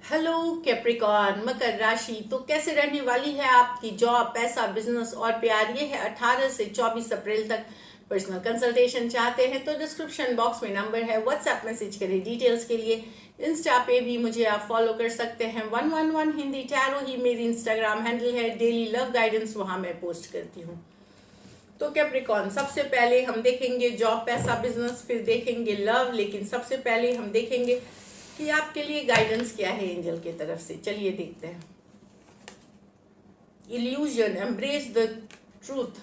Hello Capricorn मकर राशि। तो कैसे रहने वाली है आपकी जॉब, पैसा, बिजनेस और प्यार। ये है 18 से 24 अप्रैल तक। पर्सनल कंसल्टेशन चाहते हैं तो डिस्क्रिप्शन बॉक्स में नंबर है, व्हाट्सएप मैसेज करें डिटेल्स के लिए। इंस्टा पे भी मुझे आप फॉलो कर सकते हैं, 111 हिंदी टैरो ही मेरी इंस्टाग्राम हैंडल है। डेली लव गाइडेंस वहां मैं पोस्ट करती हूँ। तो कैप्रिकॉर्न, सबसे पहले हम देखेंगे जॉब, पैसा, बिजनेस, फिर देखेंगे लव। लेकिन सबसे पहले हम देखेंगे कि आपके लिए गाइडेंस क्या है एंजल की तरफ से। चलिए देखते हैं। Illusion, embrace the truth.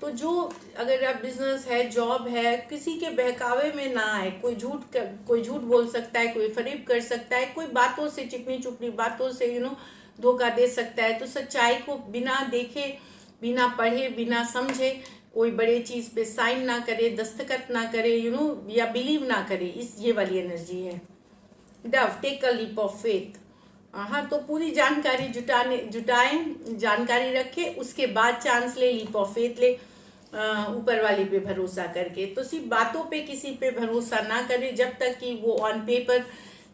तो जो अगर आप बिजनेस है, जॉब है, किसी के बहकावे में ना आए। कोई झूठ बोल सकता है, कोई फरेब कर सकता है, कोई बातों से, चिकनी चुपड़ी बातों से धोखा दे सकता है। तो सच्चाई को बिना देखे, बिना पढ़े, बिना समझे कोई बड़े चीज पे साइन ना करे, दस्तखत ना करे, या बिलीव ना करे। इस ये वाली एनर्जी है। डव, take a leap of faith. हाँ, तो पूरी जानकारी जुटाएं, जानकारी रखे, उसके बाद चांस ले, लीप ऑफ फेथ ले। ऊपर वाले पे भरोसा करके। तो सिर्फ बातों पे किसी पे भरोसा ना करें जब तक कि वो ऑन पेपर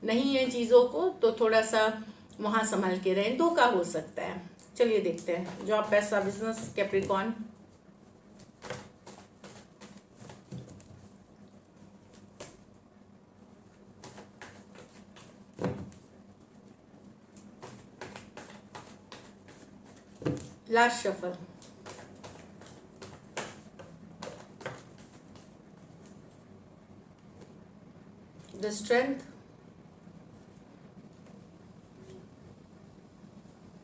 नहीं है चीजों को। तो थोड़ा सा वहां संभल के रहें, धोखा हो सकता है। चलिए देखते हैं जॉब, पैसा, business, Capricorn. Last shuffle. The strength,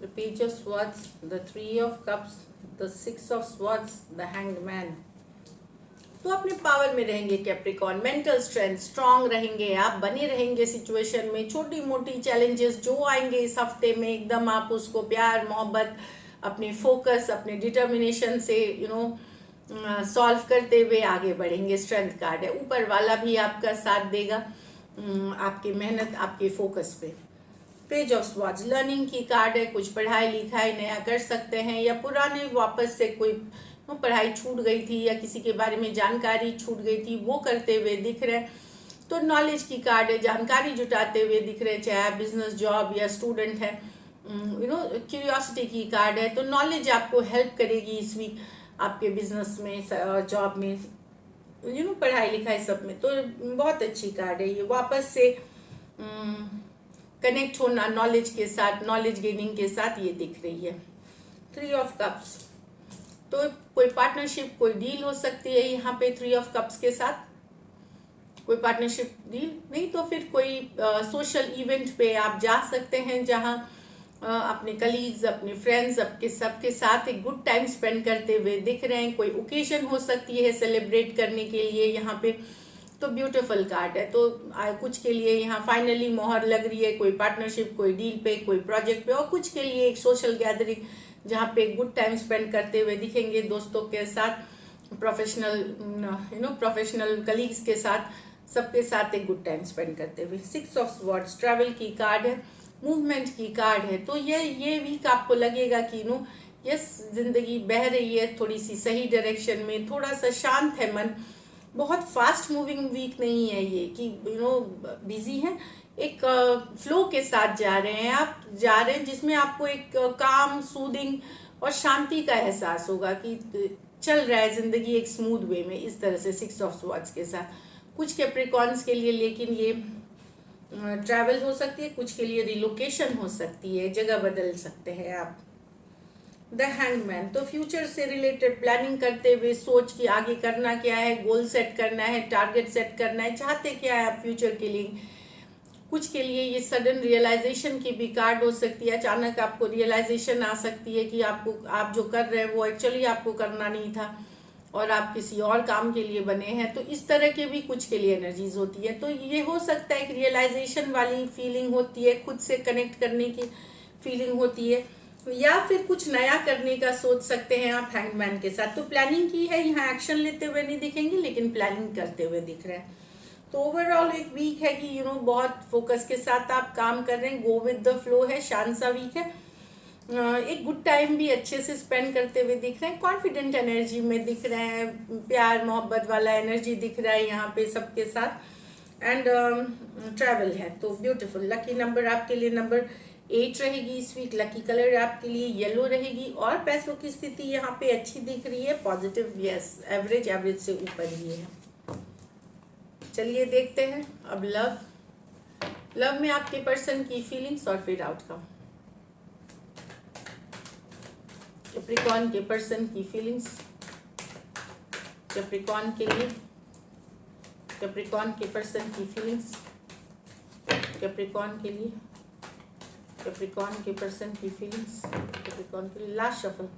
the page of swords, the three of cups, the six of swords, the hanged man। तो अपने पावर में रहेंगे कैप्रिकॉर्न। मेंटल स्ट्रेंथ, स्ट्रांग रहेंगे आप, बने रहेंगे सिचुएशन में। छोटी मोटी चैलेंजेस जो आएंगे इस हफ्ते में, एकदम आप उसको प्यार मोहब्बत, अपने फोकस, अपने डिटर्मिनेशन से सॉल्व करते हुए आगे बढ़ेंगे। स्ट्रेंथ कार्ड है। ऊपर वाला भी आपका साथ देगा, आपकी मेहनत, आपके फोकस पे। पेज ऑफ स्वॉर्ड्स, लर्निंग की कार्ड है। कुछ पढ़ाई लिखाई नया कर सकते हैं, या पुराने वापस से कोई पढ़ाई छूट गई थी या किसी के बारे में जानकारी छूट गई थी, वो करते हुए दिख रहे हैं। तो नॉलेज की कार्ड है, जानकारी जुटाते हुए दिख रहे हैं, चाहे आप बिजनेस, जॉब या स्टूडेंट है। क्यूरियोसिटी की कार्ड है। तो नॉलेज आपको हेल्प करेगी इस वीक आपके बिजनेस में, जॉब में, पढ़ाई लिखाई सब में। तो बहुत अच्छी कार्ड है ये। वापस से कनेक्ट होना नॉलेज के साथ, नॉलेज गेनिंग के साथ ये दिख रही है। थ्री ऑफ कप्स, तो कोई पार्टनरशिप, कोई डील हो सकती है यहाँ पे थ्री ऑफ कप्स के साथ। कोई पार्टनरशिप डील नहीं तो फिर कोई सोशल इवेंट पे आप जा सकते हैं, जहाँ अपने कलीग्स, अपने फ्रेंड्स, आपके सबके साथ एक गुड टाइम स्पेंड करते हुए दिख रहे हैं। कोई ओकेजन हो सकती है सेलिब्रेट करने के लिए यहाँ पे। तो ब्यूटीफुल कार्ड है। तो कुछ के लिए यहाँ फाइनली मोहर लग रही है, कोई पार्टनरशिप, कोई डील पे, कोई प्रोजेक्ट पे। और कुछ के लिए एक सोशल गैदरिंग जहाँ पे गुड टाइम स्पेंड करते हुए दिखेंगे दोस्तों के साथ, प्रोफेशनल कलीग्स के साथ, सबके साथ एक गुड टाइम स्पेंड करते हुए। सिक्स ऑफ स्वॉर्ड्स, ट्रैवल की कार्ड है, मूवमेंट की कार्ड है। तो ये वीक आपको लगेगा कि यस, जिंदगी बह रही है थोड़ी सी सही डायरेक्शन में, थोड़ा सा शांत है मन। बहुत फास्ट मूविंग वीक नहीं है ये कि बिजी है। एक फ्लो के साथ जा रहे हैं आप, जा रहे हैं जिसमें आपको एक काम, सूदिंग और शांति का एहसास होगा कि चल रहा है जिंदगी एक स्मूथ वे में। इस तरह से सिक्स ऑफ स्वॉर्ड्स के साथ कुछ कैप्रिकॉर्न्स के लिए, लेकिन ये ट्रैवल हो सकती है, कुछ के लिए रिलोकेशन हो सकती है, जगह बदल सकते हैं आप। द हैंगमैन, तो फ्यूचर से रिलेटेड प्लानिंग करते हुए, सोच कि आगे करना क्या है, गोल सेट करना है, टारगेट सेट करना है, चाहते क्या है आप फ्यूचर के लिए। कुछ के लिए ये सडन रियलाइजेशन की भी कार्ड हो सकती है। अचानक आपको रियलाइजेशन आ सकती है कि आप जो कर रहे हैं वो एक्चुअली आपको करना नहीं था और आप किसी और काम के लिए बने हैं। तो इस तरह के भी कुछ के लिए एनर्जीज होती है। तो ये हो सकता है कि रियलाइजेशन वाली फीलिंग होती है, खुद से कनेक्ट करने की फीलिंग होती है, या फिर कुछ नया करने का सोच सकते हैं आप हैंगमैन के साथ। तो प्लानिंग की है, यहाँ एक्शन लेते हुए नहीं दिखेंगे लेकिन प्लानिंग करते हुए दिख रहे हैं। तो ओवरऑल एक वीक है कि बहुत फोकस के साथ आप काम कर रहे हैं, गो विद द फ्लो है, शांत सा वीक है। एक गुड टाइम भी अच्छे से स्पेंड करते हुए दिख रहे हैं, कॉन्फिडेंट एनर्जी में दिख रहे हैं, प्यार मोहब्बत वाला एनर्जी दिख रहा है यहाँ पे सबके साथ। एंड ट्रैवल है। तो ब्यूटीफुल। लकी नंबर आपके लिए नंबर 8 रहेगी इस वीक। लकी कलर आपके लिए येलो रहेगी और पैसों की स्थिति यहाँ पे अच्छी दिख रही है, पॉजिटिव, यस, एवरेज से ऊपर ही है। चलिए देखते हैं अब लव में आपके पर्सन की फीलिंग्स और फिर आउटकम। कैप्रिकॉर्न के पर्सन की फीलिंग्स कैप्रिकॉर्न के लिए, कैप्रिकॉर्न के पर्सन की फीलिंग्स कैप्रिकॉर्न के लिए, कैप्रिकॉर्न के पर्सन की फीलिंग्स कैप्रिकॉर्न के लिए। Last shuffle.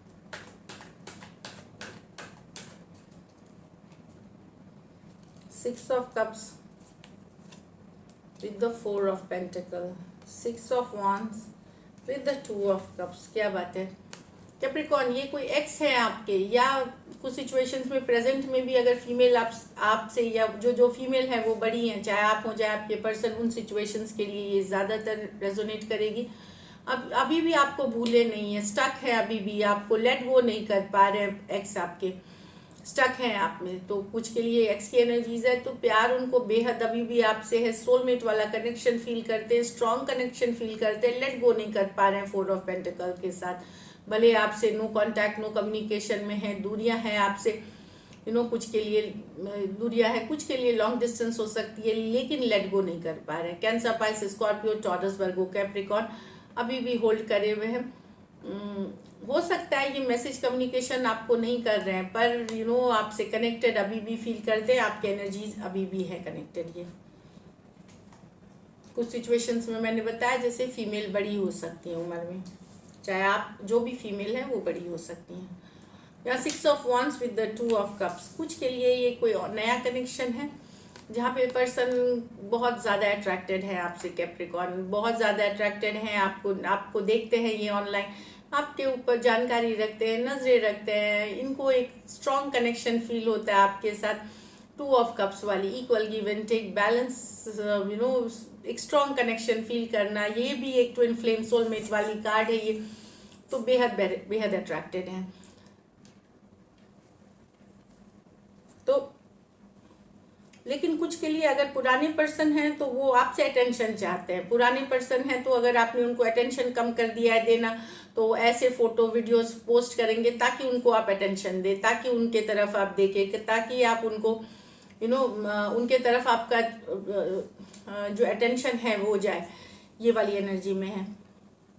Six of cups with the 4 of Pentacle, 6 of Wands with the 2 of Cups। क्या बात है कैप्रिकॉर्न, ये कोई एक्स है आपके, या कुछ सिचुएशंस में प्रेजेंट में भी अगर फीमेल आपसे या जो फीमेल है वो बड़ी हैं, चाहे आप हो चाहे आपके पर्सन, उन सिचुएशंस के लिए ये ज़्यादातर रेजोनेट करेगी। अब अभी भी आपको भूले नहीं है, स्टक है, अभी भी आपको लेट गो नहीं कर पा रहे हैं, एक्स आपके स्टक हैं आप में। तो कुछ के लिए एक्स की एनर्जीज है, तो प्यार उनको बेहद अभी भी आपसे है, सोलमेट वाला कनेक्शन फील करते हैं, स्ट्रॉन्ग कनेक्शन फील करते हैं, लेट गो नहीं कर पा रहे हैं 4 ऑफ पेंटिकल के साथ। भले आपसे नो कांटेक्ट, नो कम्युनिकेशन में है, दूरियां हैं आपसे, कुछ के लिए दूरियां है, कुछ के लिए लॉन्ग डिस्टेंस हो सकती है, लेकिन लेट गो नहीं कर पा रहे हैं। Cancer, Pisces, Scorpio, taurus, Virgo, Capricorn अभी भी होल्ड करे हुए हैं। हो सकता है ये मैसेज कम्युनिकेशन आपको नहीं कर रहे हैं, पर आपसे कनेक्टेड अभी भी फील करते हैं, आपके एनर्जीज अभी भी है कनेक्टेड। ये कुछ सिचुएशंस में मैंने बताया जैसे फीमेल बड़ी हो सकती है उम्र में, चाहे आप जो भी फीमेल है वो बड़ी हो सकती हैं। या 6 of wands with the 2 of cups, कुछ के लिए ये कोई नया कनेक्शन है जहाँ पे पर्सन बहुत ज़्यादा अट्रैक्टेड है आपसे। कैप्रिकॉर्न बहुत ज़्यादा अट्रैक्टेड हैं आपको देखते हैं ये ऑनलाइन, आपके ऊपर जानकारी रखते हैं, नजरें रखते हैं, इनको एक स्ट्रॉन्ग कनेक्शन फील होता है आपके साथ। 2 ऑफ कप्स वाली equal give and take, balance, एक स्ट्रॉन्ग कनेक्शन फील करना, ये भी एक ट्विन फ्लेम सोलमेट वाली कार्ड है ये। तो बेहद अट्रैक्टेड है। तो लेकिन कुछ के लिए अगर पुराने पर्सन हैं तो वो आपसे अटेंशन चाहते हैं। पुराने पर्सन हैं तो अगर आपने उनको अटेंशन कम कर दिया है देना, तो ऐसे फोटो वीडियोस पोस्ट करेंगे ताकि उनको आप अटेंशन दें, ताकि उनके तरफ आप देखें, ताकि आप उनको उनके तरफ आपका जो अटेंशन है वो जाए। ये वाली एनर्जी में है।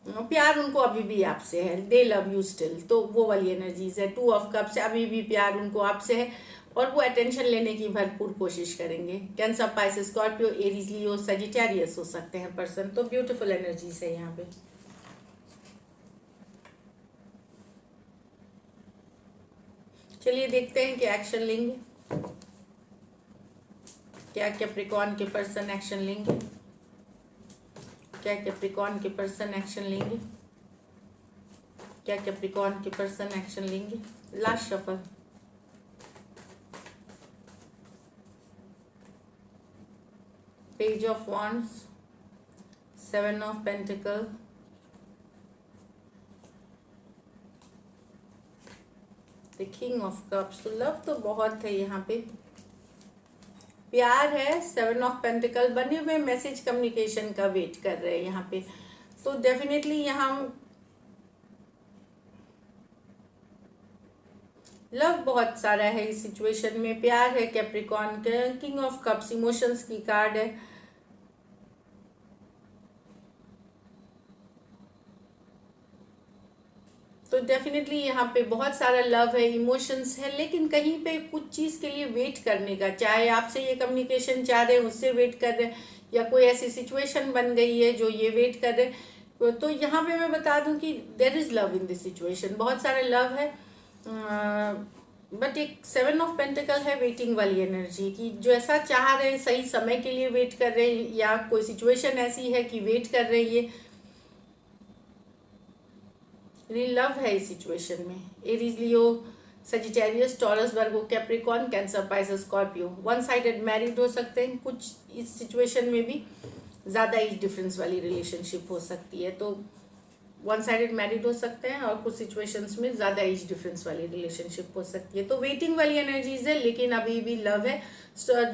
प्यार उनको अभी भी आपसे है, दे लव यू स्टिल, तो वो वाली एनर्जीज है। 2 ऑफ कप से अभी भी प्यार उनको आपसे है और वो अटेंशन लेने की भरपूर कोशिश करेंगे। Cancer, Pisces, Scorpio, Aries, Leo, Sagittarius हो सकते हैं पर्सन। तो ब्यूटीफुल एनर्जीज है यहाँ पे। चलिए देखते हैं कि एक्शन लेंगे, क्या कैप्रिकॉर्न के पर्सन एक्शन लेंगे, क्या कैप्रिकॉर्न के पर्सन एक्शन लेंगे, क्या कैप्रिकॉर्न के पर्सन एक्शन लेंगे। Last shuffle. Page of wands, 7 of pentacle, the king of cups. तो लव तो बहुत है यहाँ पे, प्यार है। 7 ऑफ पेंटिकल बने हुए मैसेज कम्युनिकेशन का वेट कर रहे हैं यहाँ पे। तो डेफिनेटली यहाँ लव बहुत सारा है इस सिचुएशन में, प्यार है कैप्रिकॉर्न का। किंग ऑफ कप्स इमोशंस की कार्ड है। तो डेफिनेटली यहाँ पे बहुत सारा लव है, इमोशंस है, लेकिन कहीं पे कुछ चीज़ के लिए वेट करने का, चाहे आपसे ये कम्युनिकेशन चाह रहे हैं, उससे वेट कर रहे हैं, या कोई ऐसी सिचुएशन बन गई है जो ये वेट कर रहे हैं। तो यहाँ पे मैं बता दूं कि there is love in this situation, बहुत सारा लव है। बट एक 7 ऑफ पेंटिकल है, वेटिंग वाली एनर्जी की, जो ऐसा चाह रहे हैं, सही समय के लिए वेट कर रहे हैं, या कोई सिचुएशन ऐसी है कि वेट कर रही है। लव है इस सिचुएशन में। Aries, Leo, Sagittarius, Taurus, Virgo, Capricorn, Cancer, Pisces, Scorpio. One sided married हो सकते हैं कुछ इस सिचुएशन में भी, ज़्यादा एज डिफरेंस वाली रिलेशनशिप हो सकती है। तो वन साइडेड मैरिड हो सकते हैं और कुछ सिचुएशंस में ज़्यादा एज डिफरेंस वाली रिलेशनशिप हो सकती है। तो वेटिंग वाली एनर्जीज है, लेकिन अभी भी लव है।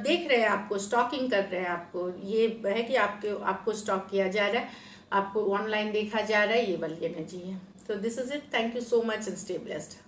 देख रहे हैं आपको, स्टॉकिंग कर रहे हैं आपको, ये है कि आपको स्टॉक किया जा रहा है, आपको ऑनलाइन देखा जा रहा है, ये वाली एनर्जी है। तो this is it, thank you so much and stay blessed.